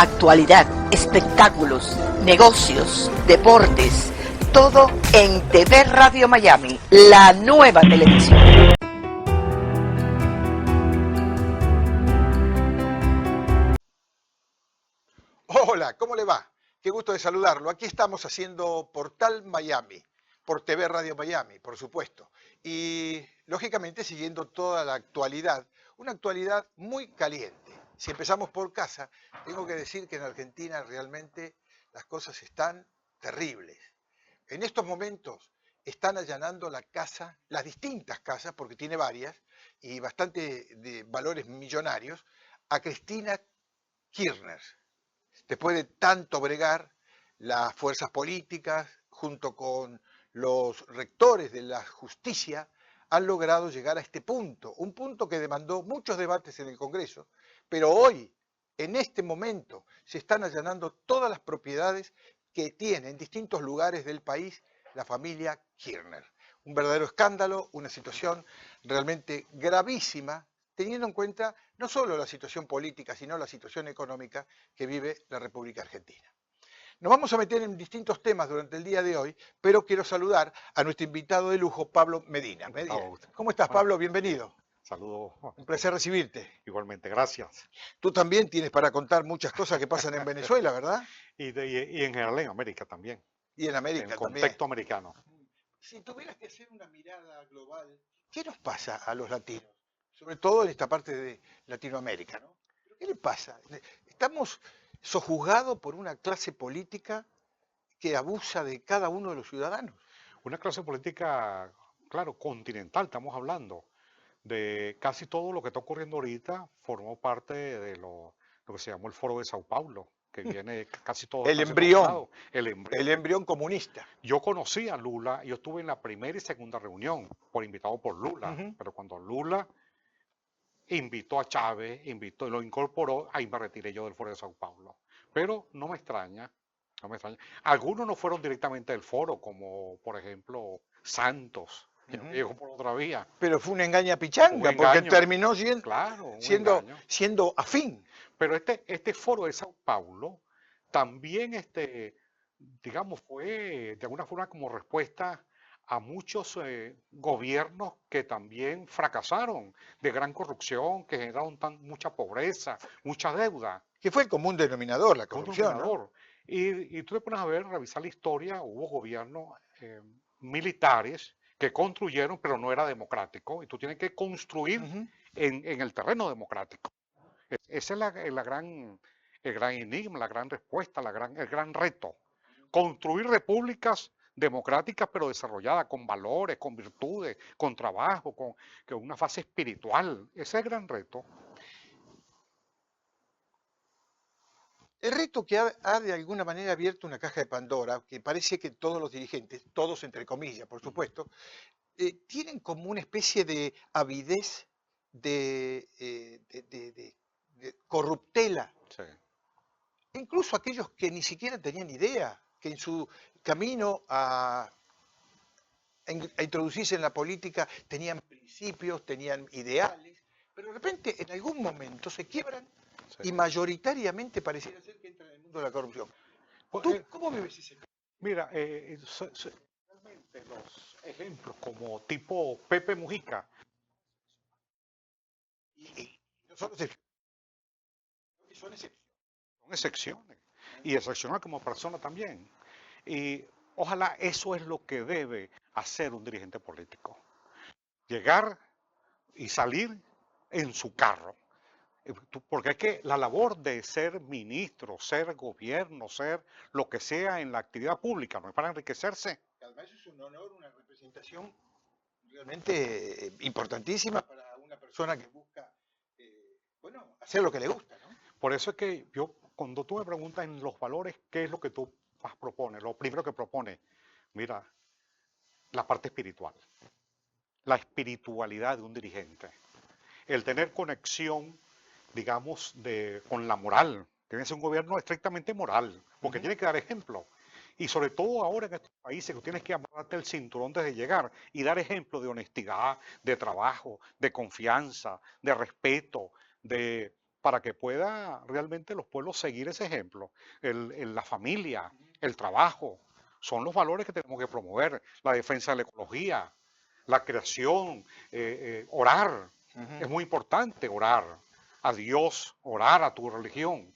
Actualidad, espectáculos, negocios, deportes, todo en TV Radio Miami, la nueva televisión. Hola, ¿cómo le va? Qué gusto de saludarlo. Aquí estamos haciendo Portal Miami, por TV Radio Miami, por supuesto. Y, lógicamente, siguiendo toda la actualidad, una actualidad muy caliente. Si empezamos por casa, tengo que decir que en Argentina realmente las cosas están terribles. En estos momentos están allanando la casa, las distintas casas, porque tiene varias, y bastante de valores millonarios, a Cristina Kirchner. Después de tanto bregar, las fuerzas políticas, junto con los rectores de la justicia, han logrado llegar a este punto, un punto que demandó muchos debates en el Congreso, pero hoy, en este momento, se están allanando todas las propiedades que tiene en distintos lugares del país la familia Kirchner. Un verdadero escándalo, una situación realmente gravísima, teniendo en cuenta no solo la situación política, sino la situación económica que vive la República Argentina. Nos vamos a meter en distintos temas durante el día de hoy, pero quiero saludar a nuestro invitado de lujo, Pablo Medina. ¿Cómo estás, Pablo? Bienvenido. Saludos. Un placer recibirte. Igualmente, gracias. Tú también tienes para contar muchas cosas que pasan en Venezuela, ¿verdad? Y en general en América también, Y en América en el también. contexto americano. Si tuvieras que hacer una mirada global, ¿qué nos pasa a los latinos? Sobre todo en esta parte de Latinoamérica, ¿no? ¿Qué le pasa? Estamos sojuzgados por una clase política que abusa de cada uno de los ciudadanos. Una clase política, claro, continental, estamos hablando de casi todo lo que está ocurriendo ahorita, formó parte de lo que se llamó el Foro de Sao Paulo, que viene casi todo. El embrión. Controlado. El embrión comunista. Yo conocí a Lula, yo estuve en la primera y segunda reunión, invitado por Lula, pero cuando Lula invitó a Chávez, lo incorporó, ahí me retiré yo del Foro de Sao Paulo. Pero no me extraña, no me extraña. Algunos no fueron directamente del foro, como por ejemplo Santos, que llegó por otra vía. Pero fue una engaña pichanga, porque terminó siendo afín. Pero este foro de Sao Paulo también, digamos, fue de alguna forma como respuesta a muchos gobiernos que también fracasaron, de gran corrupción, que generaron mucha pobreza, mucha deuda. Que fue el común denominador, la corrupción, ¿no? Y tú te pones a ver, revisar la historia, hubo gobiernos militares que construyeron, pero no era democrático, y tú tienes que construir en el terreno democrático. Ese es el gran enigma, la gran respuesta, el gran reto. Construir repúblicas democráticas pero desarrolladas con valores, con virtudes, con trabajo, con una fase espiritual. Ese es el gran reto. El reto que ha de alguna manera abierto una caja de Pandora, que parece que todos los dirigentes, todos entre comillas, por supuesto, tienen como una especie de avidez de corruptela. Sí. Incluso aquellos que ni siquiera tenían idea, que en su camino a introducirse en la política tenían principios, tenían ideales, pero de repente en algún momento se quiebran y mayoritariamente pareciera ser que entran en el mundo de la corrupción. ¿Tú cómo vives ese tema? Mira, realmente los ejemplos como tipo Pepe Mujica son excepciones. Son excepciones. Y excepcional como persona también. Y ojalá eso es lo que debe hacer un dirigente político. Llegar y salir en su carro. Porque es que la labor de ser ministro, ser gobierno, ser lo que sea en la actividad pública, no es para enriquecerse. Además es un honor, una representación realmente importantísima para una persona que busca, hacer lo que le gusta, ¿no? Por eso es que cuando tú me preguntas en los valores, ¿qué es lo que tú más propones? Lo primero que propones, mira, la parte espiritual, la espiritualidad de un dirigente, el tener conexión, digamos, con la moral. Tiene que ser un gobierno estrictamente moral, porque tiene que dar ejemplo. Y sobre todo ahora en estos países que tienes que amarrarte el cinturón desde llegar y dar ejemplo de honestidad, de trabajo, de confianza, de respeto, de para que pueda realmente los pueblos seguir ese ejemplo. La familia, el trabajo, son los valores que tenemos que promover, la defensa de la ecología, la creación, orar. Es muy importante orar a Dios, orar a tu religión.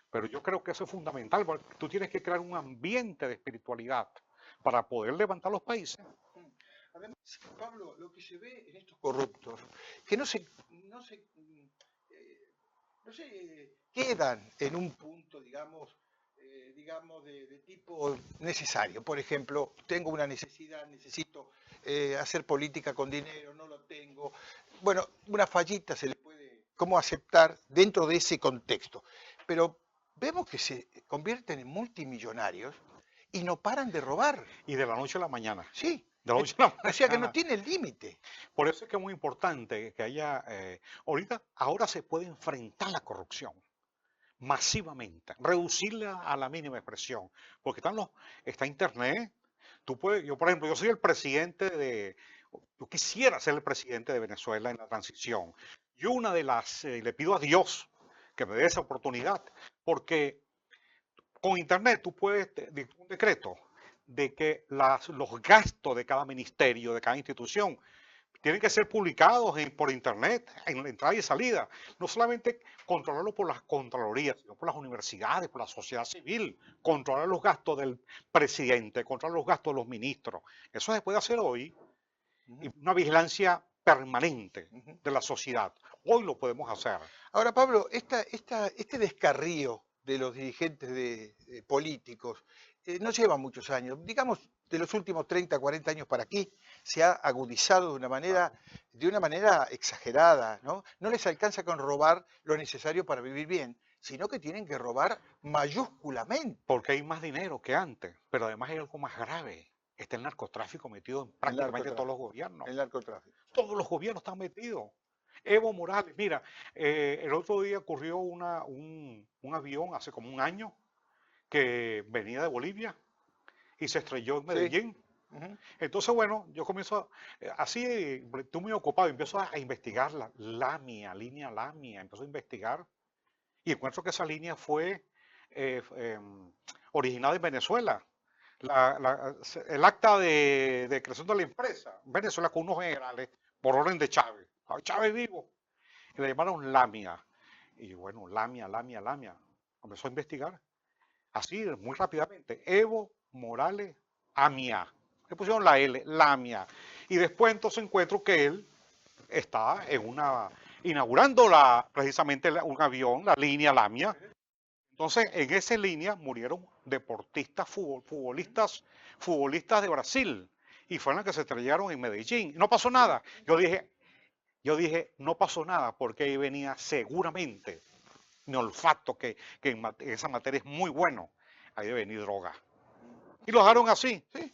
Pero yo creo que eso es fundamental, porque tú tienes que crear un ambiente de espiritualidad para poder levantar los países. Además, Pablo, lo que se ve en estos corruptos, que no se quedan en un punto, digamos, de tipo necesario. Por ejemplo, tengo una necesidad, necesito hacer política con dinero, no lo tengo. Bueno, una fallita se le puede, ¿cómo aceptar dentro de ese contexto? Pero vemos que se convierten en multimillonarios y no paran de robar. Y de la noche a la mañana. Sí. De la noche a la mañana. O sea que no tiene límite. Por eso es que es muy importante que haya, ahora se puede enfrentar la corrupción masivamente, reducirla a la mínima expresión, porque está internet. Yo por ejemplo, yo soy el presidente yo quisiera ser el presidente de Venezuela en la transición. Yo le pido a Dios que me dé esa oportunidad, porque con internet tú puedes dictar un decreto de que los gastos de cada ministerio, de cada institución, tienen que ser publicados por internet, en la entrada y salida. No solamente controlarlo por las contralorías, sino por las universidades, por la sociedad civil, controlar los gastos del presidente, controlar los gastos de los ministros. Eso se puede hacer hoy. Y una vigilancia permanente de la sociedad. Hoy lo podemos hacer. Ahora, Pablo, este descarrío de los dirigentes políticos no lleva muchos años. Digamos, de los últimos 30, 40 años para aquí, se ha agudizado de una manera exagerada, ¿no? No les alcanza con robar lo necesario para vivir bien, sino que tienen que robar mayúsculamente. Porque hay más dinero que antes, pero además hay algo más grave. Está el narcotráfico metido en prácticamente todos los gobiernos. El narcotráfico. Todos los gobiernos están metidos. Evo Morales, mira, el otro día ocurrió un avión hace como un año que venía de Bolivia y se estrelló en Medellín. Sí. Entonces, bueno, yo comienzo así, estoy muy ocupado, empiezo a investigar la línea Lamia, empiezo a investigar y encuentro que esa línea fue originada en Venezuela. El acta de creación de la empresa, Venezuela, con unos generales, por orden de Chávez. Chávez vivo. Y le llamaron Lamia. Y bueno, Lamia. Empezó a investigar. Así, muy rápidamente. Evo Morales Amia. Le pusieron la L, Lamia. Y después entonces encuentro que él está inaugurando precisamente un avión, la línea Lamia. Entonces, en esa línea murieron deportistas, futbolistas de Brasil. Y fueron los que se estrellaron en Medellín. No pasó nada. Yo dije, no pasó nada porque ahí venía seguramente mi olfato, que en esa materia es muy bueno. Ahí debe venir droga. Y lo dejaron así. Sí.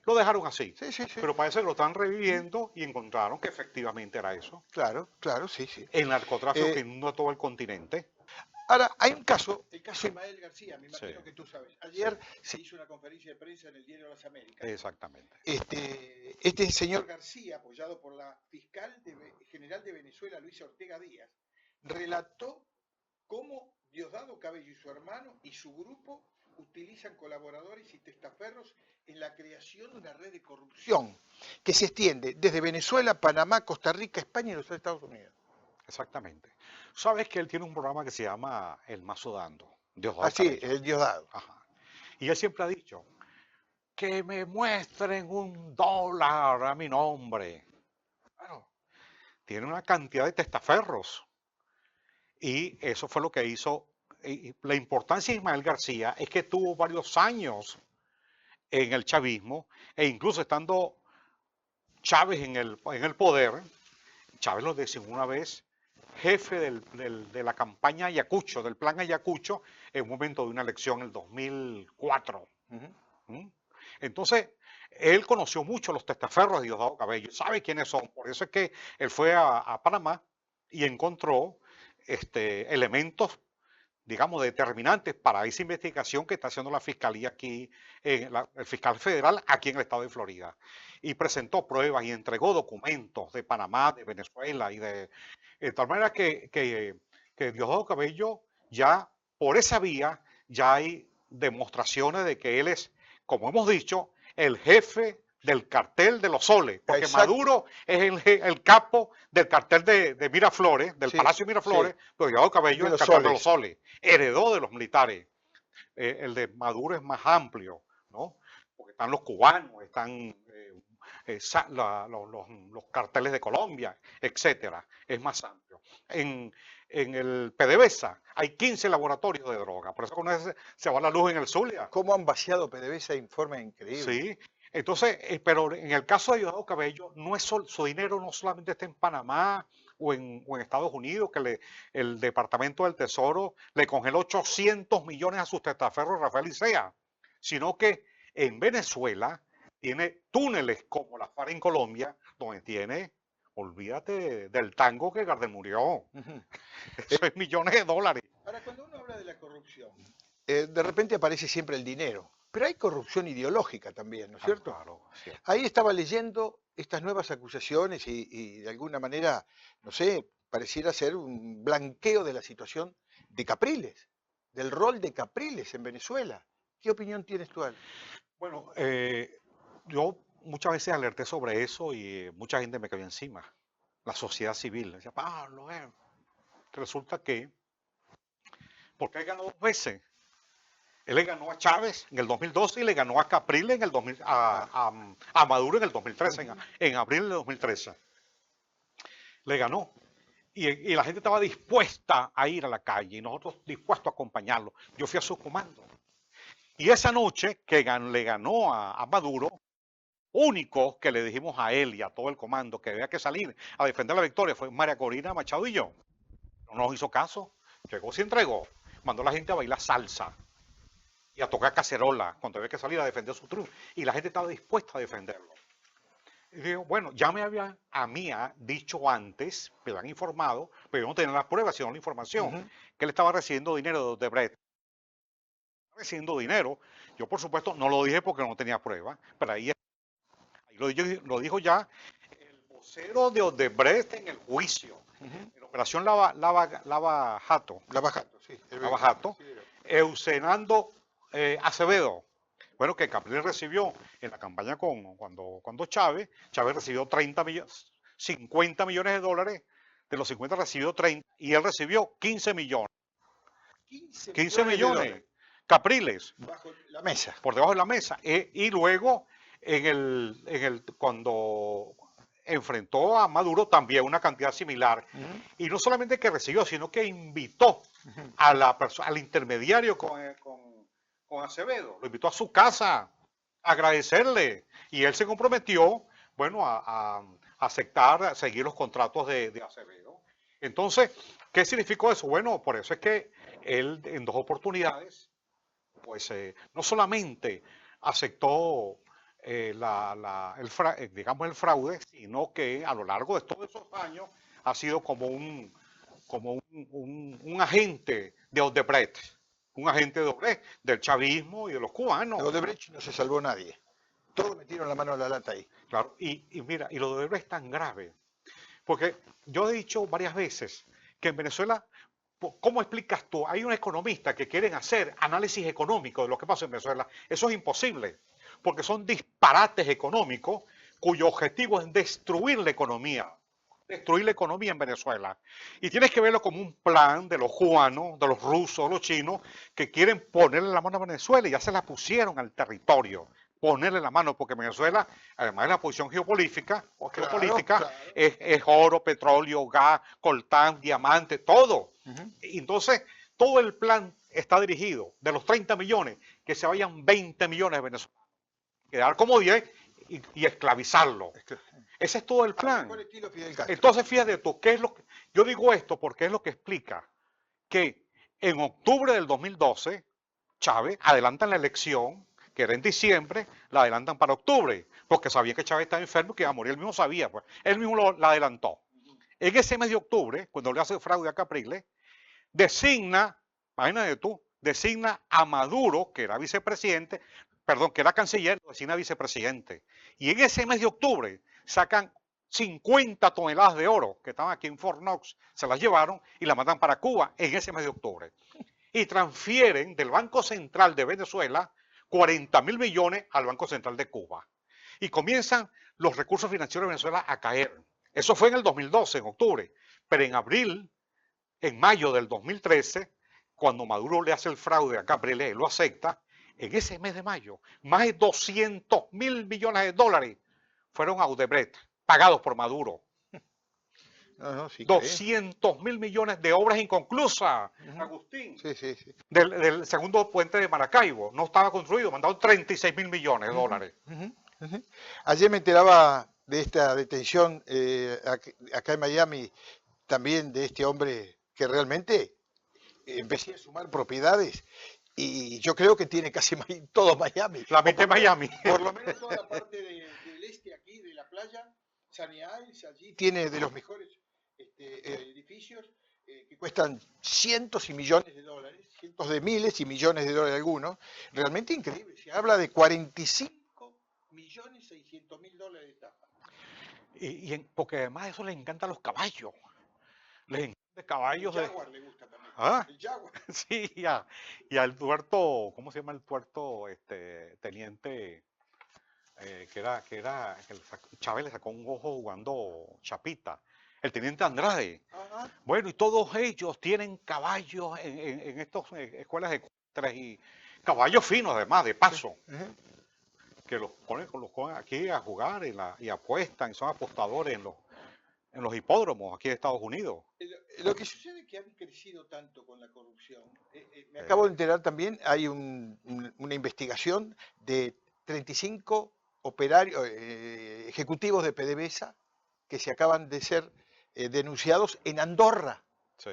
Lo dejaron así. Sí. Pero parece que lo están reviviendo y encontraron que efectivamente era eso. Claro, sí. El narcotráfico que inunda todo el continente. Ahora, hay el caso Ismael García, me imagino que tú sabes. Ayer se hizo una conferencia de prensa en el Diario de las Américas. Exactamente. Este señor García, apoyado por la fiscal general de Venezuela, Luisa Ortega Díaz, relató cómo Diosdado Cabello y su hermano y su grupo utilizan colaboradores y testaferros en la creación de una red de corrupción que se extiende desde Venezuela, Panamá, Costa Rica, España y los Estados Unidos. Exactamente. Sabes que él tiene un programa que se llama El Mazo Dando. Sí, el Diosdado. Ajá. Y él siempre ha dicho, que me muestren $1 a mi nombre. Bueno, tiene una cantidad de testaferros. Y eso fue lo que hizo. Y la importancia de Ismael García es que tuvo varios años en el chavismo, e incluso estando Chávez en el poder, Chávez lo designó una vez jefe de la campaña Ayacucho, del plan Ayacucho, en un momento de una elección en el 2004. Entonces, él conoció mucho los testaferros de Diosdado Cabello, sabe quiénes son. Por eso es que él fue a Panamá y encontró elementos, digamos, determinantes para esa investigación que está haciendo la fiscalía aquí, el fiscal federal aquí en el estado de Florida. Y presentó pruebas y entregó documentos de Panamá, de Venezuela y de tal manera que que Diosdado Cabello ya por esa vía ya hay demostraciones de que él es, como hemos dicho, el jefe del cartel de los soles, porque Exacto. Maduro es el capo del cartel de Miraflores, del Sí, Palacio de Miraflores, sí. pero Diosdado Cabello De es el los cartel de los soles. soles, heredó de los militares. El de Maduro es más amplio, ¿no? Porque están los cubanos, están los carteles de Colombia, etcétera. Es más amplio. En el PDVSA hay 15 laboratorios de droga, por eso cuando se va la luz en el Zulia. ¿Cómo han vaciado PDVSA en forma increíble? Sí, entonces, pero en el caso de Diosdado Cabello, no es su dinero no solamente está en Panamá o en Estados Unidos, que el Departamento del Tesoro le congeló 800 millones a sus testaferros Rafael Icea, sino que en Venezuela tiene túneles como la FARC en Colombia, donde tiene, olvídate del tango que Gardel murió, Ujú. eso es millones de dólares. Ahora, cuando uno habla de la corrupción, de repente aparece siempre el dinero, pero hay corrupción ideológica también, ¿no es cierto? Claro, sí. Ahí estaba leyendo estas nuevas acusaciones y de alguna manera, no sé, pareciera ser un blanqueo de la situación de Capriles, del rol de Capriles en Venezuela. ¿Qué opinión tienes tú, Al? Bueno, yo muchas veces alerté sobre eso y mucha gente me cayó encima. La sociedad civil. Decía, Pablo, resulta que, porque él ganó dos veces. Él le ganó a Chávez en el 2012 y le ganó a Capriles en el 2000, a Maduro en el 2013, en abril del 2013. Le ganó. Y la gente estaba dispuesta a ir a la calle y nosotros dispuestos a acompañarlo. Yo fui a su comando. Y esa noche que le ganó a Maduro, único que le dijimos a él y a todo el comando que había que salir a defender la victoria fue María Corina Machado y yo. No nos hizo caso, llegó, se entregó, mandó a la gente a bailar salsa y a tocar cacerola cuando había que salir a defender su triunfo. Y la gente estaba dispuesta a defenderlo. Y digo, bueno, ya me habían a mí dicho antes, me habían informado, pero yo no tenía las pruebas, sino la información, que él estaba recibiendo dinero de Odebrecht. Recibiendo dinero. Yo, por supuesto, no lo dije porque no tenía pruebas, pero ahí lo dijo ya el vocero de Odebrecht en el juicio, en la operación Lava Jato, Lavajato, sí. Lava Jato, Eusenando Acevedo. Bueno, que Capriles recibió en la campaña cuando Chávez recibió 50 millones de dólares, de los 50 recibió 30 y él recibió 15 millones. 15 millones. Capriles. Bajo la mesa. Por debajo de la mesa. Y luego, cuando enfrentó a Maduro, también una cantidad similar. Y no solamente que recibió, sino que invitó al intermediario con Acevedo. Lo invitó a su casa a agradecerle. Y él se comprometió, bueno, a aceptar, a seguir los contratos de Acevedo. Entonces, ¿qué significó eso? Bueno, por eso es que él en dos oportunidades pues no solamente aceptó digamos el fraude, sino que a lo largo de todos esos años ha sido como un agente de Odebrecht, un agente de Odebrecht, del chavismo y de los cubanos. De Odebrecht no se salvó nadie. Todos metieron la mano a la lata ahí. Claro, y mira, y lo de Odebrecht es tan grave, porque yo he dicho varias veces que en Venezuela, ¿cómo explicas tú? Hay un economista que quieren hacer análisis económico de lo que pasa en Venezuela. Eso es imposible, porque son disparates económicos cuyo objetivo es destruir la economía en Venezuela. Y tienes que verlo como un plan de los cubanos, de los rusos, de los chinos, que quieren ponerle la mano a Venezuela y ya se la pusieron al territorio. Ponerle la mano, porque Venezuela, además de la posición geopolítica, Claro. es oro, petróleo, gas, coltán, diamante, todo. Entonces, todo el plan está dirigido, de los 30 millones, que se vayan 20 millones de venezolanos, quedar como 10 y esclavizarlo. Ese es todo el plan. Entonces, fíjate tú, ¿qué es lo que yo digo esto? Porque es lo que explica que en octubre del 2012, Chávez adelanta la elección, que era en diciembre, la adelantan para octubre, porque sabía que Chávez estaba enfermo y que iba a morir. Él mismo sabía, pues. Él mismo la adelantó. En ese mes de octubre, cuando le hace fraude a Capriles, imagínate tú, designa a Maduro, que era vicepresidente, perdón, que era canciller, lo designa vicepresidente. Y en ese mes de octubre sacan 50 toneladas de oro que estaban aquí en Fort Knox, se las llevaron y las mandan para Cuba en ese mes de octubre. Y transfieren del Banco Central de Venezuela 40.000 millones al Banco Central de Cuba. Y comienzan los recursos financieros de Venezuela a caer. Eso fue en el 2012, en octubre. Pero en abril, en mayo del 2013, cuando Maduro le hace el fraude a Capriles y lo acepta, en ese mes de mayo, más de 200.000 millones de dólares fueron a Odebrecht, pagados por Maduro. No, sí, 200.000 millones de obras inconclusas, Agustín. Sí, sí, sí. Del segundo puente de Maracaibo. No estaba construido, mandaron 36.000 millones de dólares. Ayer me enteraba de esta detención acá en Miami, también de este hombre que realmente empecé a sumar propiedades y yo creo que tiene casi todo Miami. La mitad de Miami. Por lo menos toda la parte del este aquí, de la playa, Sunny Isles, allí tiene de los mejores edificios que cuestan cientos y millones de dólares, cientos de miles y millones de dólares algunos. Realmente increíble. Se habla de 45.600.000 dólares de estafa. Porque además eso les encanta a los caballos. Les encanta caballos. El Jaguar le gusta también. ¿Ah? El Jaguar. Sí, y al tuerto, ¿cómo se llama el tuerto? Teniente, Chávez le sacó un ojo jugando chapita. El teniente Andrade. Ajá. Bueno, y todos ellos tienen caballos en estas escuelas de y caballos finos además, de paso. Que los ponen aquí a jugar y apuestan, son apostadores en los hipódromos aquí de Estados Unidos. Lo que sucede es que han crecido tanto con la corrupción. Me acabo de enterar también, hay una investigación de 35 operarios, ejecutivos de PDVSA que se acaban de ser denunciados en Andorra. Sí.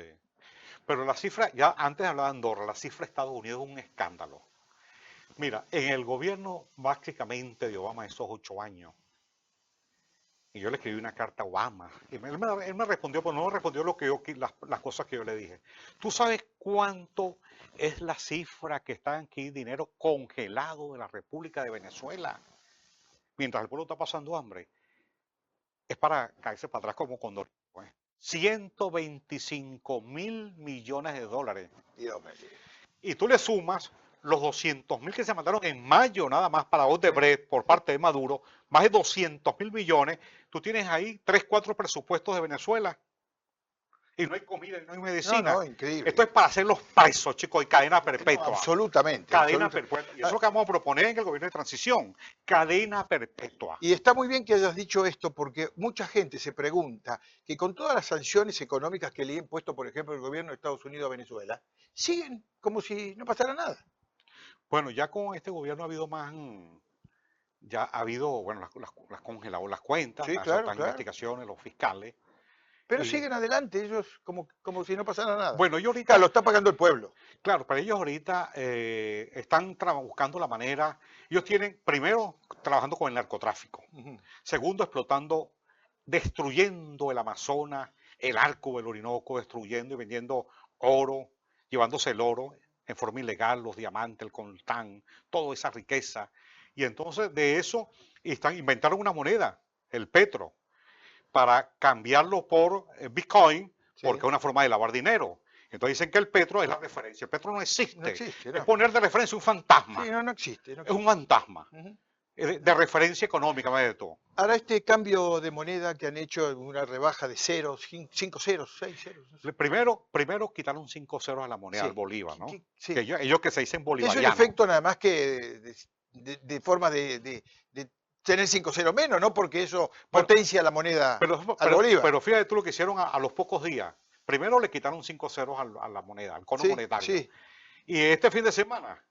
Pero la cifra, ya antes hablaba de Andorra, la cifra de Estados Unidos es un escándalo. Mira, en el gobierno básicamente de Obama esos 8 años, y yo le escribí una carta a Obama, y él me respondió, pero no me respondió las cosas que yo le dije. ¿Tú sabes cuánto es la cifra que está aquí, dinero congelado de la República de Venezuela, mientras el pueblo está pasando hambre? Es para caerse para atrás como condor. 125.000 millones de dólares. Dios mío. Y tú le sumas los 200.000 que se mandaron en mayo nada más para Odebrecht por parte de Maduro, más de 200.000 millones, tú tienes ahí 3, 4 presupuestos de Venezuela. Y no hay comida y no hay medicina. No, increíble. Esto es para hacerlos presos, chicos, y cadena perpetua. No, absolutamente. Cadena perpetua. Y eso es lo que vamos a proponer en el gobierno de transición. Cadena perpetua. Y está muy bien que hayas dicho esto porque mucha gente se pregunta que con todas las sanciones económicas que le ha impuesto, por ejemplo, el gobierno de Estados Unidos a Venezuela, siguen como si no pasara nada. Bueno, ya con este gobierno ha habido más, ya ha habido, bueno, las congelado las cuentas, Sí, las claro. investigaciones, los fiscales. Pero siguen adelante ellos como si no pasara nada. Bueno, yo ahorita, Claro, lo está pagando el pueblo. claro, pero ellos ahorita están buscando la manera, ellos tienen, primero, trabajando con el narcotráfico, segundo, explotando, destruyendo el Amazonas, el arco del Orinoco, destruyendo y vendiendo oro, llevándose el oro en forma ilegal, los diamantes, el coltán, toda esa riqueza. Y entonces de eso inventaron una moneda, el petro, para cambiarlo por Bitcoin, porque es una forma de lavar dinero. Entonces dicen que el petro es la referencia. El petro no existe. No existe, no. Es poner de referencia un fantasma. Sí, no existe. Es un fantasma. De referencia económica, más de todo. Ahora este cambio de moneda que han hecho una rebaja de 5 ceros, 6 ceros. No sé. Primero quitaron 5 ceros a la moneda, Sí, al bolívar, ¿no? sí. Que ellos que se dicen Es bolivarianos. un efecto nada más que de forma de tener 5 ceros menos, ¿no? Porque eso potencia la moneda al bolívar. Pero fíjate tú lo que hicieron a los pocos días. Primero le quitaron 5 ceros a la moneda, al cono monetario. Sí. Y este fin de semana,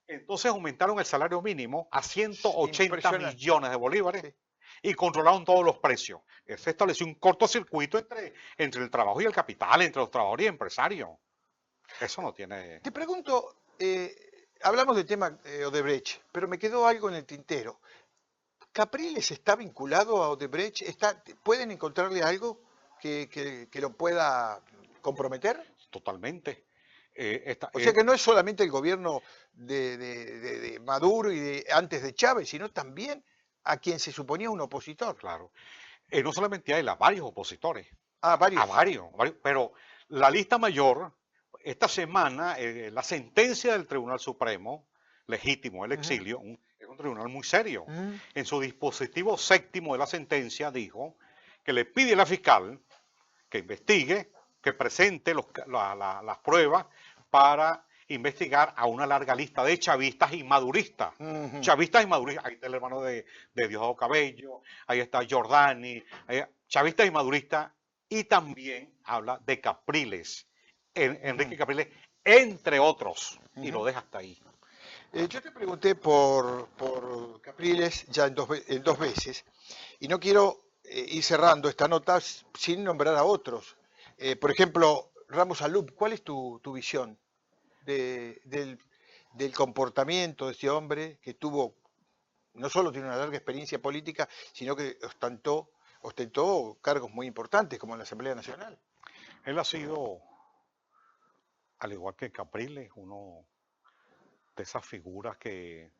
entonces aumentaron el salario mínimo a 180 millones de bolívares y controlaron todos los precios. Se estableció un cortocircuito entre el trabajo y el capital, entre los trabajadores y empresarios. Eso no tiene... Te pregunto, hablamos del tema Odebrecht, pero me quedó algo en el tintero. ¿Capriles está vinculado a Odebrecht? ¿Pueden encontrarle algo que lo pueda comprometer? Totalmente. O sea que no es solamente el gobierno de Maduro y antes de Chávez, sino también a quien se suponía un opositor. Claro. No solamente a él, a varios opositores. Ah, varios. A varios, pero la lista mayor, esta semana, la sentencia del Tribunal Supremo, legítimo el exilio, es un tribunal muy serio. En su dispositivo séptimo de la sentencia dijo que le pide a la fiscal que investigue, que presente las pruebas para investigar a una larga lista de chavistas y maduristas. Chavistas y maduristas. Ahí está el hermano de Diosdado Cabello, ahí está Giordani, chavistas y maduristas. Y también habla de Capriles, Enrique Capriles, entre otros. Y lo deja hasta ahí. Yo te pregunté por Capriles ya en dos veces, y no quiero ir cerrando esta nota sin nombrar a otros. Por ejemplo, Ramos Alup, ¿cuál es tu visión del comportamiento de ese hombre que no solo tiene una larga experiencia política, sino que ostentó cargos muy importantes, como en la Asamblea Nacional? Él ha sido, al igual que Capriles, uno de esas figuras que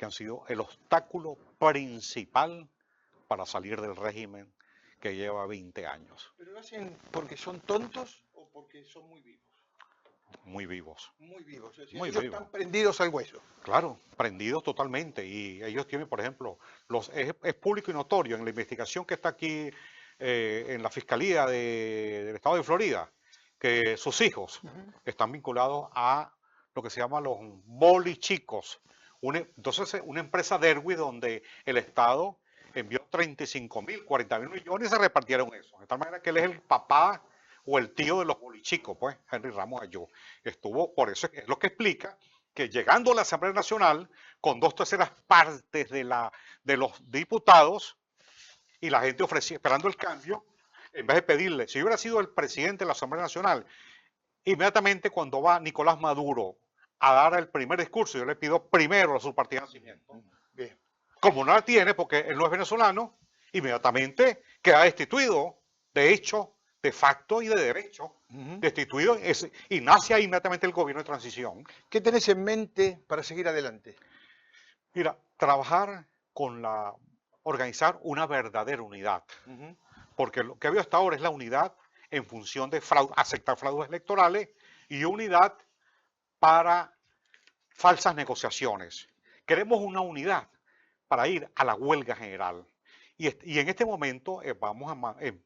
han sido el obstáculo principal para salir del régimen que lleva 20 años. ¿Pero lo hacen porque son tontos o porque son muy vivos? Muy vivos. Muy vivos. Es decir, Muy ellos vivos. están prendidos al hueso. Claro, prendidos totalmente. Y ellos tienen, por ejemplo, es público y notorio en la investigación que está aquí en la Fiscalía del Estado de Florida, que sus hijos están vinculados a lo que se llama los bolichicos. Entonces, una empresa Derwi donde el Estado envió 35.000, 40.000 millones y se repartieron eso. De tal manera que él es el papá o el tío de los bolichicos, pues, Henry Ramos Ayú. Por eso es lo que explica que llegando a la Asamblea Nacional, con 2/3 partes de los diputados, y la gente esperando el cambio, en vez de pedirle, si yo hubiera sido el presidente de la Asamblea Nacional, inmediatamente cuando va Nicolás Maduro a dar el primer discurso, yo le pido primero su partida de nacimiento. Bien. Como no la tiene, porque él no es venezolano, inmediatamente queda destituido, de hecho, de facto y de derecho, destituido, y nace ahí inmediatamente el gobierno de transición. ¿Qué tenés en mente para seguir adelante? Mira, trabajar organizar una verdadera unidad, porque lo que ha habido hasta ahora es la unidad en función de aceptar fraudes electorales y unidad para falsas negociaciones. Queremos una unidad para ir a la huelga general. Y en este momento,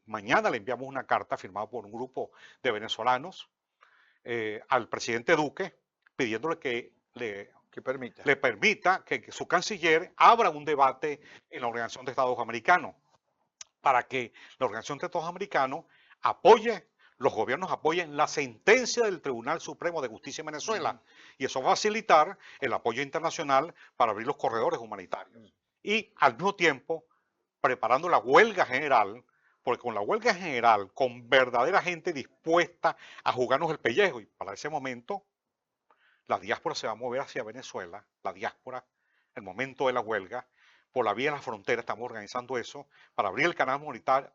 mañana le enviamos una carta firmada por un grupo de venezolanos al presidente Duque, pidiéndole que le permita que su canciller abra un debate en la Organización de Estados Americanos, para que la Organización de Estados Americanos los gobiernos apoyen la sentencia del Tribunal Supremo de Justicia en Venezuela, y eso va a facilitar el apoyo internacional para abrir los corredores humanitarios. Y al mismo tiempo, preparando la huelga general, porque con la huelga general, con verdadera gente dispuesta a jugarnos el pellejo, y para ese momento, la diáspora se va a mover hacia Venezuela, la diáspora, el momento de la huelga, por la vía de la frontera estamos organizando eso, para abrir el canal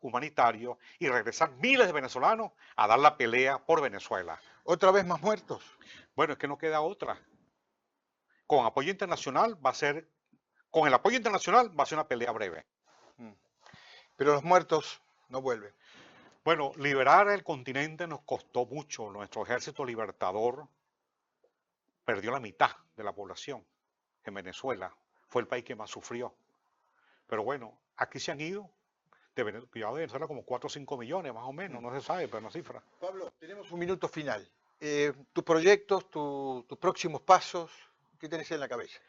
humanitario y regresar miles de venezolanos a dar la pelea por Venezuela. ¿Otra vez más muertos? Bueno, es que no queda otra. Con apoyo internacional con el apoyo internacional va a ser una pelea breve. Pero los muertos no vuelven. Bueno, liberar el continente nos costó mucho. Nuestro ejército libertador perdió la mitad de la población en Venezuela. Fue el país que más sufrió. Pero bueno, aquí se han ido de Venezuela como 4 o 5 millones más o menos, no se sabe, pero no cifra. Pablo, tenemos un minuto final. Tus proyectos, tus próximos pasos, ¿qué tenés en la cabeza?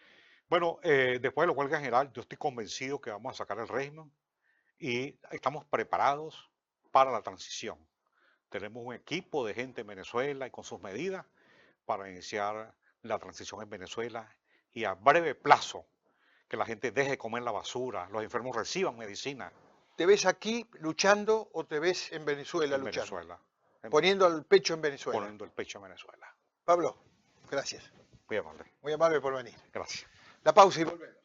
Bueno, después de la huelga general, yo estoy convencido que vamos a sacar el régimen y estamos preparados para la transición. Tenemos un equipo de gente en Venezuela y con sus medidas para iniciar la transición en Venezuela y a breve plazo que la gente deje de comer la basura, los enfermos reciban medicina. ¿Te ves aquí luchando o te ves en Venezuela luchando? Venezuela. Poniendo el pecho en Venezuela. Poniendo el pecho en Venezuela. Pablo, gracias. Muy amable. Muy amable por venir. Gracias. La pausa y volvemos.